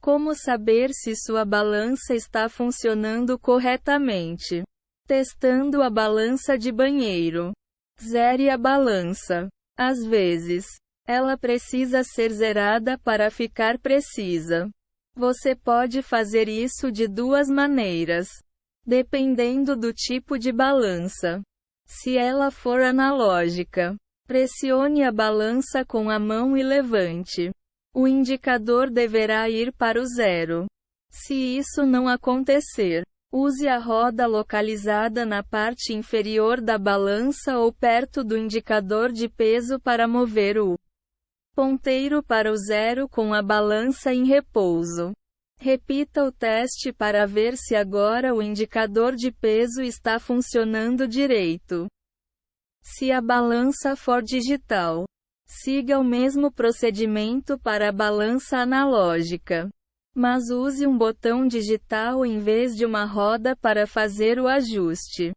Como saber se sua balança está funcionando corretamente? Testando a balança de banheiro. Zere a balança. Às vezes, ela precisa ser zerada para ficar precisa. Você pode fazer isso de duas maneiras, dependendo do tipo de balança. Se ela for analógica, pressione a balança com a mão e levante. O indicador deverá ir para o zero. Se isso não acontecer, use a roda localizada na parte inferior da balança ou perto do indicador de peso para mover o ponteiro para o zero com a balança em repouso. Repita o teste para ver se agora o indicador de peso está funcionando direito. Se a balança for digital, siga o mesmo procedimento para a balança analógica, mas use um botão digital em vez de uma roda para fazer o ajuste.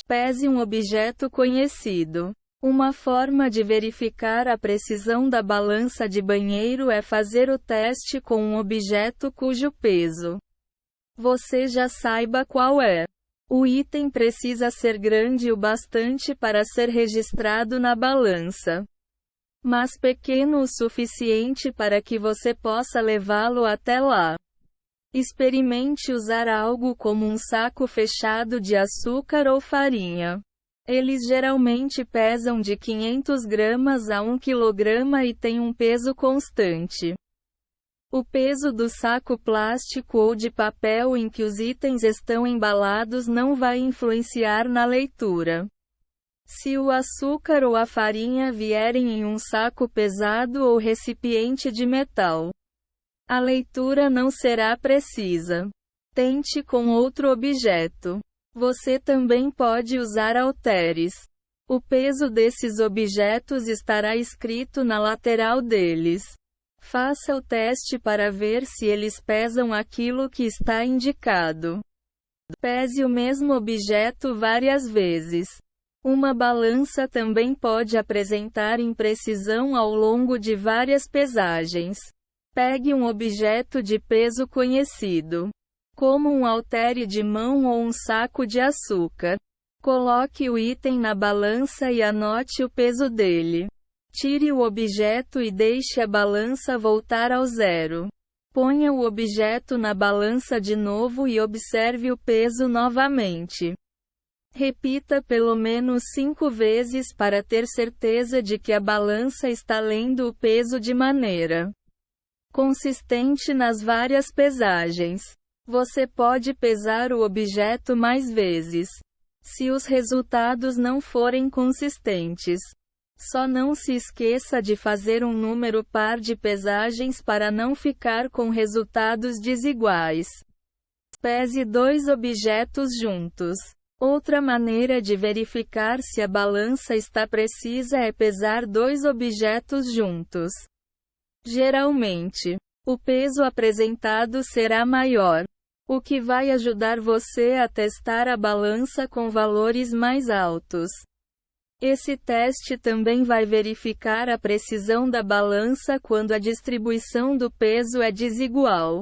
Pese um objeto conhecido. Uma forma de verificar a precisão da balança de banheiro é fazer o teste com um objeto cujo peso você já saiba qual é. O item precisa ser grande o bastante para ser registrado na balança, mas pequeno o suficiente para que você possa levá-lo até lá. Experimente usar algo como um saco fechado de açúcar ou farinha. Eles geralmente pesam de 500 gramas a 1 kg e têm um peso constante. O peso do saco plástico ou de papel em que os itens estão embalados não vai influenciar na leitura. Se o açúcar ou a farinha vierem em um saco pesado ou recipiente de metal, a leitura não será precisa. Tente com outro objeto. Você também pode usar halteres. O peso desses objetos estará escrito na lateral deles. Faça o teste para ver se eles pesam aquilo que está indicado. Pese o mesmo objeto várias vezes. Uma balança também pode apresentar imprecisão ao longo de várias pesagens. Pegue um objeto de peso conhecido, como um haltere de mão ou um saco de açúcar. Coloque o item na balança e anote o peso dele. Tire o objeto e deixe a balança voltar ao zero. Ponha o objeto na balança de novo e observe o peso novamente. Repita pelo menos 5 vezes para ter certeza de que a balança está lendo o peso de maneira consistente nas várias pesagens. Você pode pesar o objeto mais vezes, se os resultados não forem consistentes. Só não se esqueça de fazer um número par de pesagens para não ficar com resultados desiguais. Pese 2 objetos juntos. Outra maneira de verificar se a balança está precisa é pesar 2 objetos juntos. Geralmente, o peso apresentado será maior, o que vai ajudar você a testar a balança com valores mais altos. Esse teste também vai verificar a precisão da balança quando a distribuição do peso é desigual,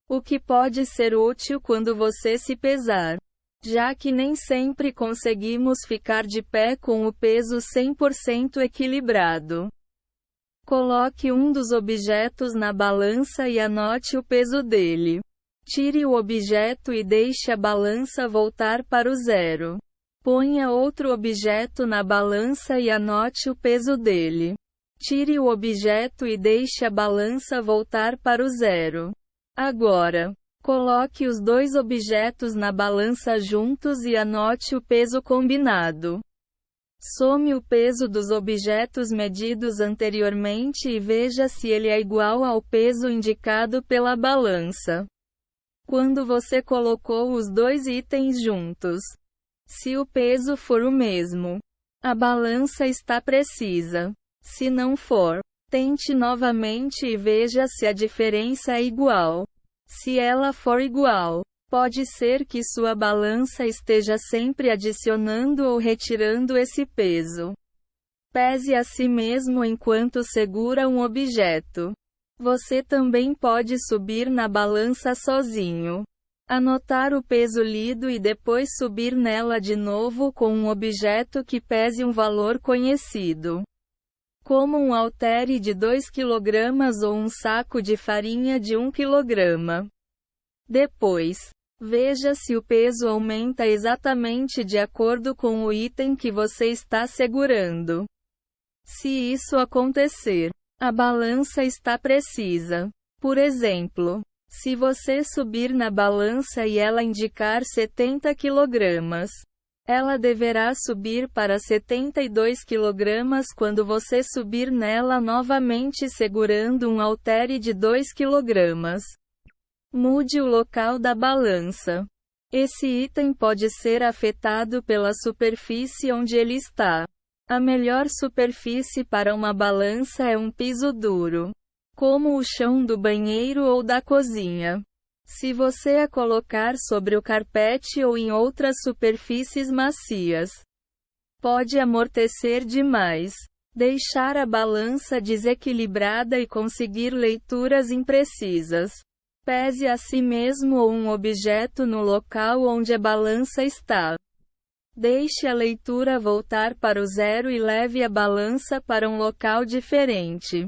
o que pode ser útil quando você se pesar, já que nem sempre conseguimos ficar de pé com o peso 100% equilibrado. Coloque um dos objetos na balança e anote o peso dele. Tire o objeto e deixe a balança voltar para o zero. Ponha outro objeto na balança e anote o peso dele. Tire o objeto e deixe a balança voltar para o zero. Agora, coloque os 2 objetos na balança juntos e anote o peso combinado. Some o peso dos objetos medidos anteriormente e veja se ele é igual ao peso indicado pela balança quando você colocou os 2 itens juntos. Se o peso for o mesmo, a balança está precisa. Se não for, tente novamente e veja se a diferença é igual. Se ela for igual, pode ser que sua balança esteja sempre adicionando ou retirando esse peso. Pese a si mesmo enquanto segura um objeto. Você também pode subir na balança sozinho. Anotar o peso lido e depois subir nela de novo com um objeto que pese um valor conhecido, como um haltere de 2 kg ou um saco de farinha de 1 kg. Depois, veja se o peso aumenta exatamente de acordo com o item que você está segurando. Se isso acontecer, a balança está precisa. Por exemplo, se você subir na balança e ela indicar 70 kg, ela deverá subir para 72 kg quando você subir nela novamente segurando um haltere de 2 kg. Mude o local da balança. Esse item pode ser afetado pela superfície onde ele está. A melhor superfície para uma balança é um piso duro, como o chão do banheiro ou da cozinha. Se você a colocar sobre o carpete ou em outras superfícies macias, pode amortecer demais, deixar a balança desequilibrada e conseguir leituras imprecisas. Pese a si mesmo ou um objeto no local onde a balança está. Deixe a leitura voltar para o zero e leve a balança para um local diferente,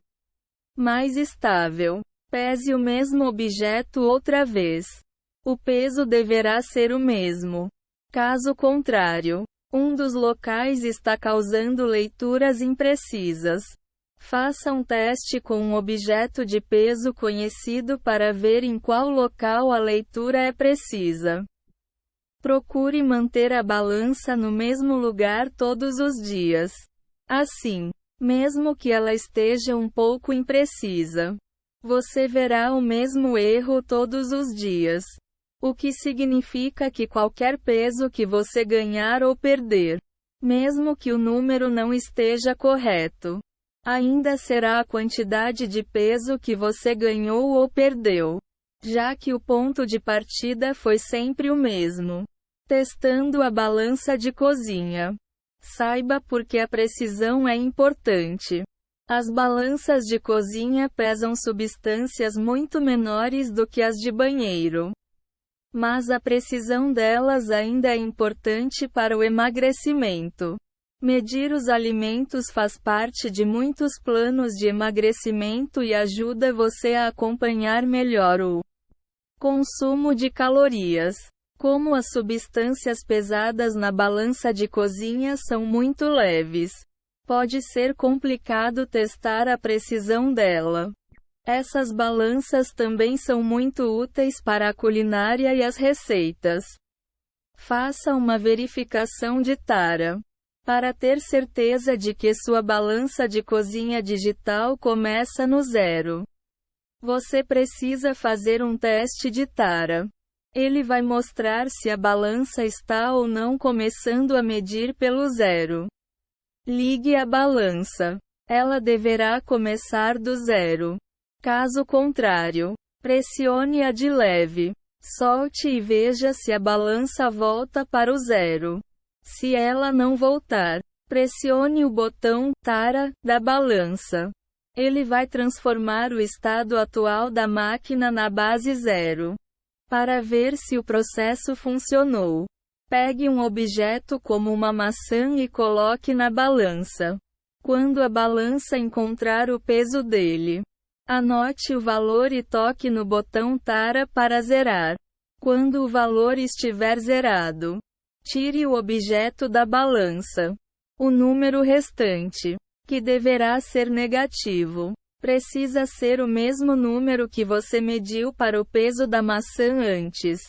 mais estável. Pese o mesmo objeto outra vez. O peso deverá ser o mesmo. Caso contrário, um dos locais está causando leituras imprecisas. Faça um teste com um objeto de peso conhecido para ver em qual local a leitura é precisa. Procure manter a balança no mesmo lugar todos os dias. Assim, mesmo que ela esteja um pouco imprecisa, você verá o mesmo erro todos os dias. O que significa que qualquer peso que você ganhar ou perder, mesmo que o número não esteja correto, ainda será a quantidade de peso que você ganhou ou perdeu, já que o ponto de partida foi sempre o mesmo. Testando a balança de cozinha. Saiba por que a precisão é importante. As balanças de cozinha pesam substâncias muito menores do que as de banheiro. Mas a precisão delas ainda é importante para o emagrecimento. Medir os alimentos faz parte de muitos planos de emagrecimento e ajuda você a acompanhar melhor o consumo de calorias. Como as substâncias pesadas na balança de cozinha são muito leves, pode ser complicado testar a precisão dela. Essas balanças também são muito úteis para a culinária e as receitas. Faça uma verificação de tara, para ter certeza de que sua balança de cozinha digital começa no zero. Você precisa fazer um teste de tara. Ele vai mostrar se a balança está ou não começando a medir pelo zero. Ligue a balança. Ela deverá começar do zero. Caso contrário, pressione-a de leve. Solte e veja se a balança volta para o zero. Se ela não voltar, pressione o botão tara da balança. Ele vai transformar o estado atual da máquina na base zero. Para ver se o processo funcionou, pegue um objeto como uma maçã e coloque na balança. Quando a balança encontrar o peso dele, anote o valor e toque no botão tara para zerar. Quando o valor estiver zerado, tire o objeto da balança. O número restante, que deverá ser negativo, precisa ser o mesmo número que você mediu para o peso da maçã antes.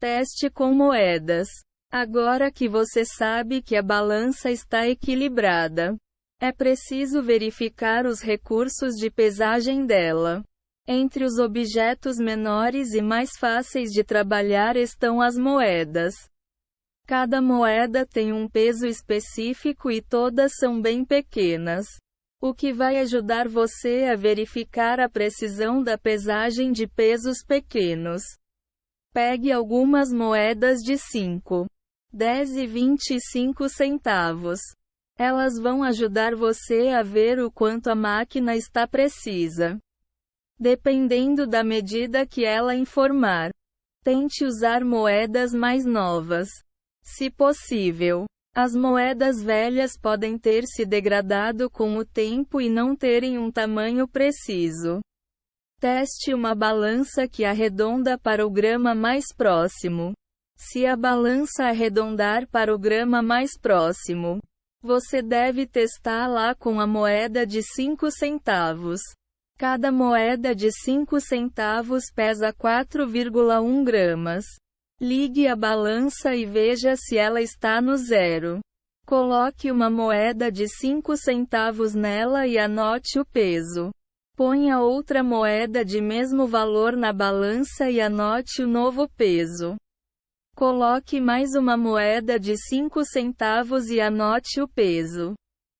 Teste com moedas. Agora que você sabe que a balança está equilibrada, é preciso verificar os recursos de pesagem dela. Entre os objetos menores e mais fáceis de trabalhar estão as moedas. Cada moeda tem um peso específico e todas são bem pequenas, o que vai ajudar você a verificar a precisão da pesagem de pesos pequenos. Pegue algumas moedas de 5, 10 e 25 centavos. Elas vão ajudar você a ver o quanto a máquina está precisa. dependendo da medida que ela informar. Tente usar moedas mais novas. Se possível. As moedas velhas podem ter se degradado com o tempo e não terem um tamanho preciso. Teste uma balança que arredonda para o grama mais próximo. Se a balança arredondar para o grama mais próximo, você deve testá-la com a moeda de 5 centavos. Cada moeda de 5 centavos pesa 4,1 gramas. Ligue a balança e veja se ela está no zero. Coloque uma moeda de 5 centavos nela e anote o peso. Ponha outra moeda de mesmo valor na balança e anote o novo peso. Coloque mais uma moeda de 5 centavos e anote o peso.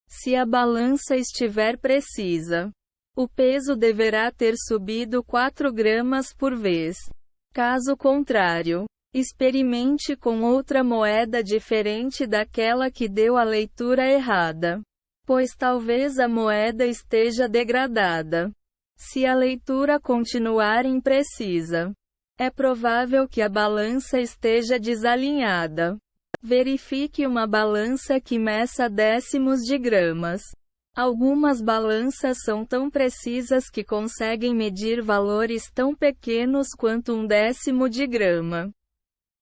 Se a balança estiver precisa, o peso deverá ter subido 4 gramas por vez. Caso contrário, experimente com outra moeda diferente daquela que deu a leitura errada, pois talvez a moeda esteja degradada. Se a leitura continuar imprecisa, é provável que a balança esteja desalinhada. Verifique uma balança que meça décimos de gramas. Algumas balanças são tão precisas que conseguem medir valores tão pequenos quanto um décimo de grama.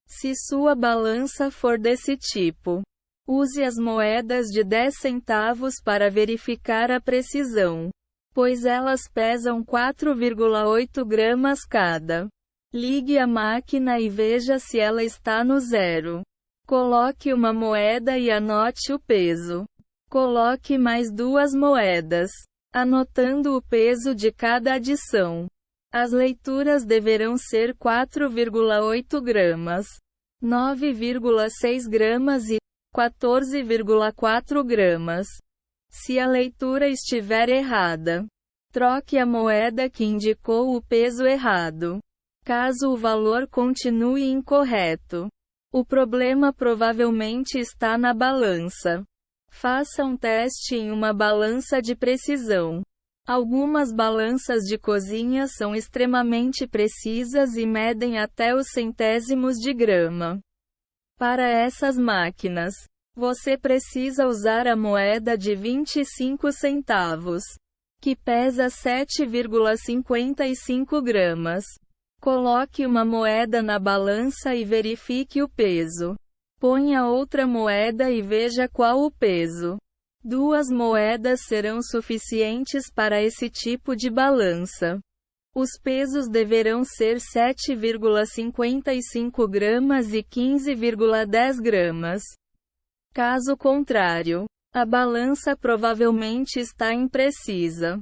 Se sua balança for desse tipo, use as moedas de 10 centavos para verificar a precisão, pois elas pesam 4,8 gramas cada. Ligue a máquina e veja se ela está no zero. Coloque uma moeda e anote o peso. Coloque mais 2 moedas, anotando o peso de cada adição. As leituras deverão ser 4,8 gramas, 9,6 gramas e 14,4 gramas. Se a leitura estiver errada, troque a moeda que indicou o peso errado. Caso o valor continue incorreto, o problema provavelmente está na balança. Faça um teste em uma balança de precisão. Algumas balanças de cozinha são extremamente precisas e medem até os centésimos de grama. Para essas máquinas, você precisa usar a moeda de 25 centavos, que pesa 7,55 gramas. Coloque uma moeda na balança e verifique o peso. Ponha outra moeda e veja qual o peso. 2 moedas serão suficientes para esse tipo de balança. Os pesos deverão ser 7,55 gramas e 15,10 gramas. Caso contrário, a balança provavelmente está imprecisa.